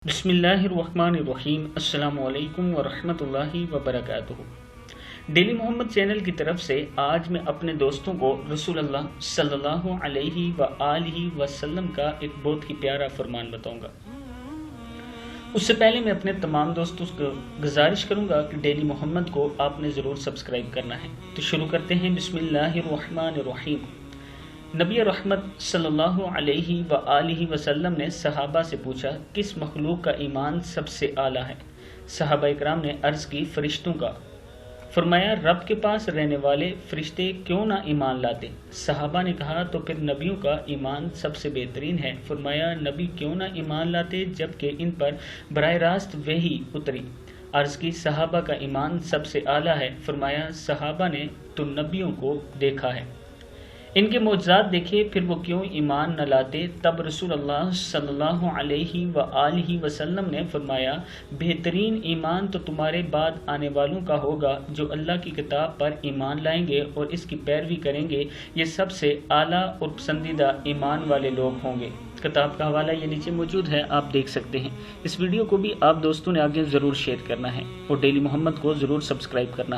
بسم اللہ الرحمن الرحیم۔ السلام علیکم ورحمۃ اللہ وبرکاتہ۔ ڈیلی محمد چینل کی طرف سے آج میں اپنے دوستوں کو رسول اللہ صلی اللہ علیہ وآلہ وسلم کا ایک بہت ہی پیارا فرمان بتاؤں گا۔ اس سے پہلے میں اپنے تمام دوستوں کو گزارش کروں گا کہ ڈیلی محمد کو آپ نے ضرور سبسکرائب کرنا ہے۔ تو شروع کرتے ہیں۔ بسم اللہ الرحمن الرحیم۔ نبی رحمت صلی اللہ علیہ وآلہ وسلم نے صحابہ سے پوچھا، کس مخلوق کا ایمان سب سے اعلیٰ ہے؟ صحابہ اکرام نے عرض کی، فرشتوں کا۔ فرمایا، رب کے پاس رہنے والے فرشتے کیوں نہ ایمان لاتے؟ صحابہ نے کہا، تو پھر نبیوں کا ایمان سب سے بہترین ہے۔ فرمایا، نبی کیوں نہ ایمان لاتے جبکہ ان پر براہ راست وحی اتری؟ عرض کی، صحابہ کا ایمان سب سے اعلیٰ ہے۔ فرمایا، صحابہ نے تو نبیوں کو دیکھا ہے، ان کے معجزات دیکھے، پھر وہ کیوں ایمان نہ لاتے؟ تب رسول اللہ صلی اللہ علیہ وآلہ وسلم نے فرمایا، بہترین ایمان تو تمہارے بعد آنے والوں کا ہوگا جو اللہ کی کتاب پر ایمان لائیں گے اور اس کی پیروی کریں گے، یہ سب سے اعلیٰ اور پسندیدہ ایمان والے لوگ ہوں گے۔ کتاب کا حوالہ یہ نیچے موجود ہے، آپ دیکھ سکتے ہیں۔ اس ویڈیو کو بھی آپ دوستوں نے آگے ضرور شیئر کرنا ہے اور ڈیلی محمد کو ضرور سبسکرائب کرنا ہے۔